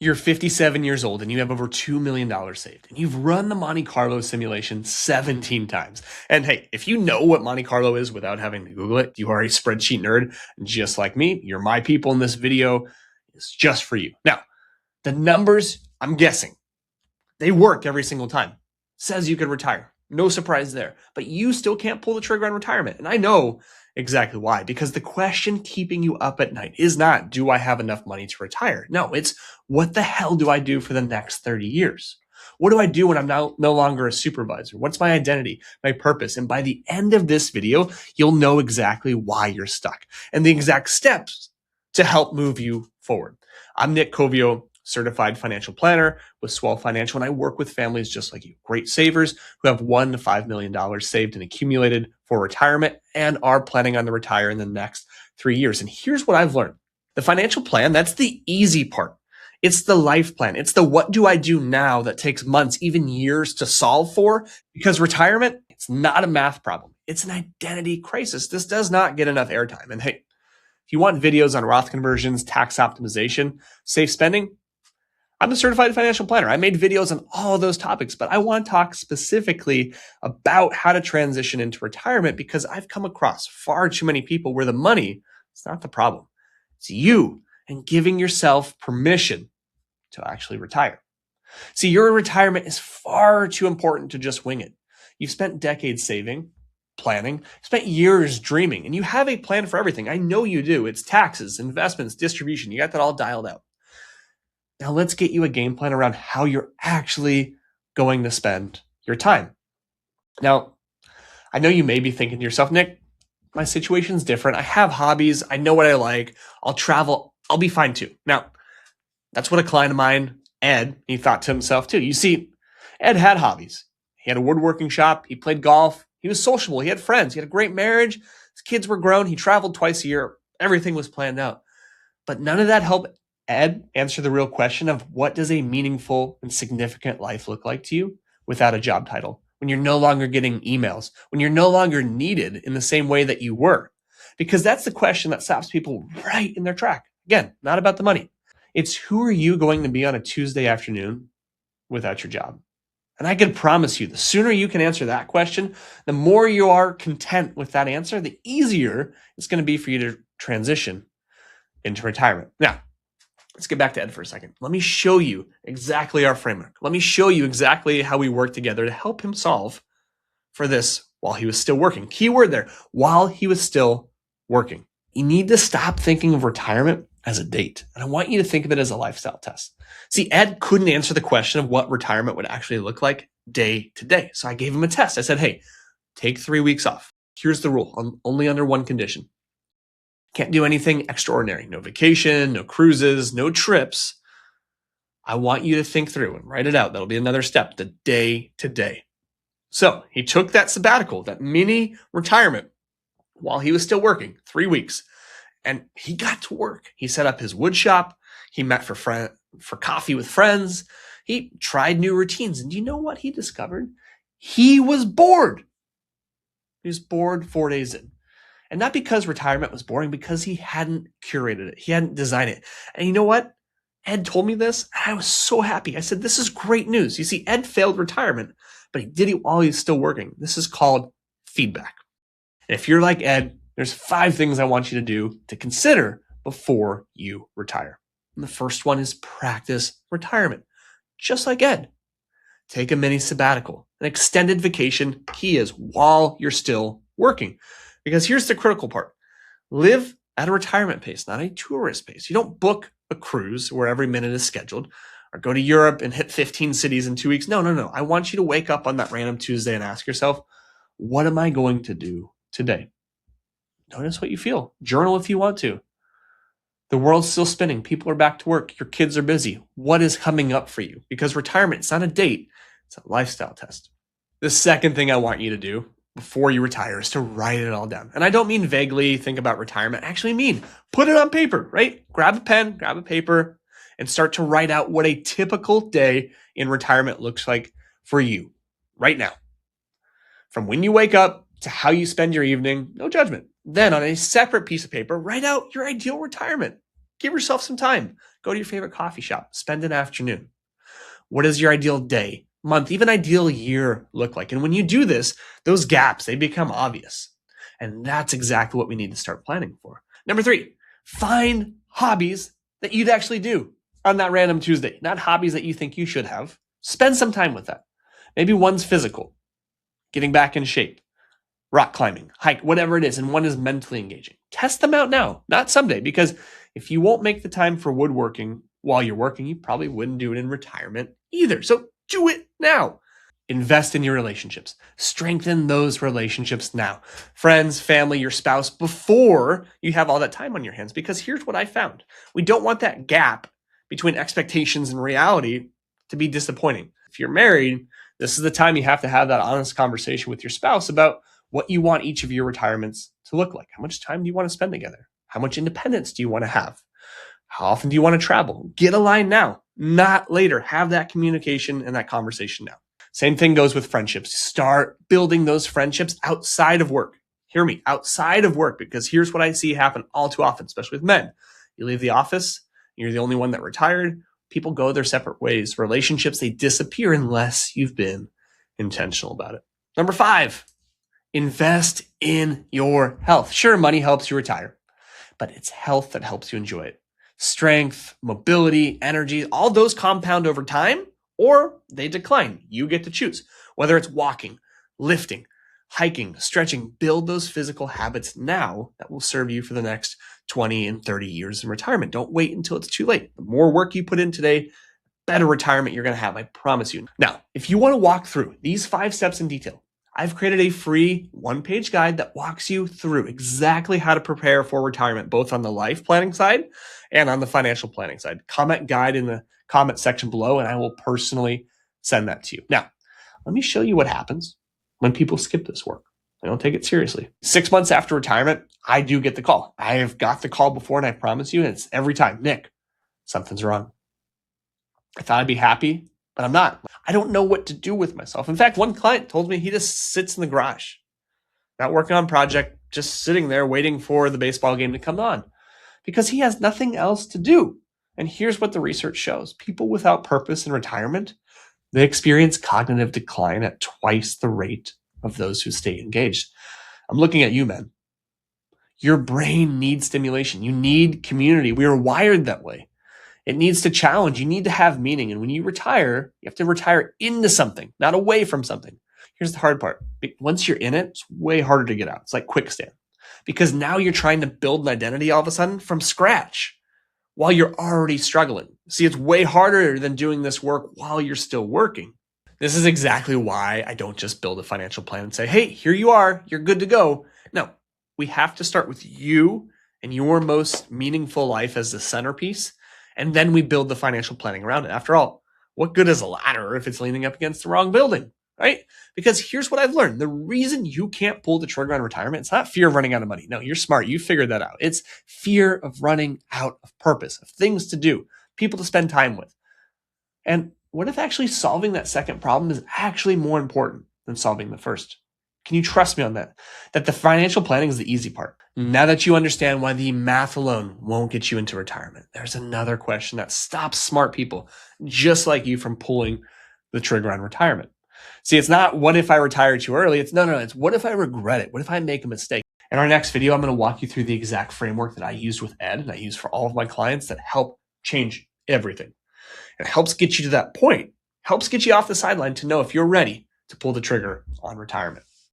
You're 57 years old and you have over $2 million saved, and you've run the Monte Carlo simulation 17 times. And hey, if you know what Monte Carlo is without having to Google it, you are a spreadsheet nerd just like me. You're my people, in this video is just for you. Now, the numbers, I'm guessing, they work every single time. Says you could retire. No surprise there. But you still can't pull the trigger on retirement. And I know exactly why. Because the question keeping you up at night is not, do I have enough money to retire? No, it's, what the hell do I do for the next 30 years? What do I do when I'm now no longer a supervisor? What's my identity, my purpose? And by the end of this video, you'll know exactly why you're stuck and the exact steps to help move you forward. I'm Nick Covio, certified financial planner with Swell Financial, and I work with families just like you, great savers who have $1 to $5 million saved and accumulated for retirement and are planning on to retire in the next 3 years. And here's what I've learned. The financial plan, that's the easy part. It's the life plan. It's the what do I do now that takes months, even years to solve for, because retirement, it's not a math problem. It's an identity crisis. This does not get enough airtime. And hey, if you want videos on Roth conversions, tax optimization, safe spending, I'm a certified financial planner. I made videos on all of those topics, but I want to talk specifically about how to transition into retirement because I've come across far too many people where the money is not the problem. It's you and giving yourself permission to actually retire. See, your retirement is far too important to just wing it. You've spent decades saving, planning, spent years dreaming, and you have a plan for everything. I know you do. It's taxes, investments, distribution. You got that all dialed out. Now let's get you a game plan around how you're actually going to spend your time. Now, I know you may be thinking to yourself, Nick, my situation's different. I have hobbies. I know what I like. I'll travel. I'll be fine too. Now, that's what a client of mine, Ed, he thought to himself too. You see, Ed had hobbies. He had a woodworking shop. He played golf. He was sociable. He had friends. He had a great marriage. His kids were grown. He traveled twice a year. Everything was planned out. But none of that helped Ed answer the real question of what does a meaningful and significant life look like to you without a job title? When you're no longer getting emails, when you're no longer needed in the same way that you were. Because that's the question that stops people right in their track. Again, not about the money. It's who are you going to be on a Tuesday afternoon without your job? And I can promise you, the sooner you can answer that question, the more you are content with that answer, the easier it's going to be for you to transition into retirement. Now, let's get back to Ed for a second. Let me show you exactly our framework. Let me show you exactly how we work together to help him solve for this while he was still working. Keyword there, while he was still working. You need to stop thinking of retirement as a date. And I want you to think of it as a lifestyle test. See, Ed couldn't answer the question of what retirement would actually look like day to day. So I gave him a test. I said, hey, take 3 weeks off. Here's the rule, only under one condition. Can't do anything extraordinary. No vacation, no cruises, no trips. I want you to think through and write it out. That'll be another step, the day to day. So he took that sabbatical, that mini retirement, while he was still working, 3 weeks. And he got to work. He set up his wood shop. He met for coffee with friends. He tried new routines. And do you know what he discovered? He was bored. He was bored 4 days in. And not because retirement was boring, because he hadn't curated it. He hadn't designed it. And you know what? Ed told me this, and I was so happy. I said, this is great news. You see, Ed failed retirement, but he did it while he's still working. This is called feedback. And if you're like Ed, there's 5 things I want you to do to consider before you retire. And the first one is practice retirement. Just like Ed. Take a mini sabbatical, an extended vacation, key is while you're still working. Because here's the critical part. Live at a retirement pace, not a tourist pace. You don't book a cruise where every minute is scheduled or go to Europe and hit 15 cities in 2 weeks. No. I want you to wake up on that random Tuesday and ask yourself, what am I going to do today? Notice what you feel. Journal if you want to. The world's still spinning. People are back to work. Your kids are busy. What is coming up for you? Because retirement, it's not a date. It's a lifestyle test. The second thing I want you to do before you retire is to write it all down. And I don't mean vaguely think about retirement. I actually mean put it on paper, right? Grab a pen, grab a paper, and start to write out what a typical day in retirement looks like for you right now. From when you wake up to how you spend your evening, no judgment. Then on a separate piece of paper, write out your ideal retirement. Give yourself some time. Go to your favorite coffee shop, spend an afternoon. What does your ideal day, month, even ideal year look like? And when you do this, those gaps, they become obvious. And that's exactly what we need to start planning for. Number 3, find hobbies that you'd actually do on that random Tuesday, not hobbies that you think you should have. Spend some time with that. Maybe one's physical, getting back in shape, rock climbing, hike, whatever it is, and one is mentally engaging. Test them out now, not someday, because if you won't make the time for woodworking while you're working, you probably wouldn't do it in retirement either. So do it now. Invest in your relationships. Strengthen those relationships now. Friends, family, your spouse, before you have all that time on your hands. Because here's what I found. We don't want that gap between expectations and reality to be disappointing. If you're married, this is the time you have to have that honest conversation with your spouse about what you want each of your retirements to look like. How much time do you want to spend together? How much independence do you want to have? How often do you want to travel? Get aligned now, not later. Have that communication and that conversation now. Same thing goes with friendships. Start building those friendships outside of work. Hear me, outside of work, because here's what I see happen all too often, especially with men. You leave the office, you're the only one that retired. People go their separate ways. Relationships, they disappear unless you've been intentional about it. Number 5, invest in your health. Sure, money helps you retire, but it's health that helps you enjoy it. Strength, mobility, energy, all those compound over time or they decline. You get to choose. Whether it's walking, lifting, hiking, stretching, build those physical habits now that will serve you for the next 20 and 30 years in retirement. Don't wait until it's too late. The more work you put in today, better retirement you're going to have, I promise you. Now, if you want to walk through these 5 steps in detail, I've created a free 1-page guide that walks you through exactly how to prepare for retirement, both on the life planning side and on the financial planning side. Comment guide in the comment section below, and I will personally send that to you. Now, let me show you what happens when people skip this work. They don't take it seriously. 6 months after retirement, I do get the call. I have got the call before, and I promise you, it's every time, Nick, something's wrong. I thought I'd be happy, but I'm not. I don't know what to do with myself. In fact, one client told me he just sits in the garage, not working on project, just sitting there waiting for the baseball game to come on because he has nothing else to do. And here's what the research shows. People without purpose in retirement, they experience cognitive decline at twice the rate of those who stay engaged. I'm looking at you, men. Your brain needs stimulation. You need community. We are wired that way. It needs to challenge. You need to have meaning. And when you retire, you have to retire into something, not away from something. Here's the hard part. Once you're in it, it's way harder to get out. It's like quicksand. Because now you're trying to build an identity all of a sudden from scratch while you're already struggling. See, it's way harder than doing this work while you're still working. This is exactly why I don't just build a financial plan and say, hey, here you are, you're good to go. No, we have to start with you and your most meaningful life as the centerpiece. And then we build the financial planning around it. After all, what good is a ladder if it's leaning up against the wrong building, right? Because here's what I've learned. The reason you can't pull the trigger on retirement, it's not fear of running out of money. No, you're smart. You figured that out. It's fear of running out of purpose, of things to do, people to spend time with. And what if actually solving that second problem is actually more important than solving the first? Can you trust me on that? That the financial planning is the easy part. Now that you understand why the math alone won't get you into retirement, there's another question that stops smart people just like you from pulling the trigger on retirement. See, it's not what if I retire too early? It's no, it's what if I regret it? What if I make a mistake? In our next video, I'm going to walk you through the exact framework that I used with Ed and I use for all of my clients that help change everything. It helps get you to that point, helps get you off the sideline to know if you're ready to pull the trigger on retirement.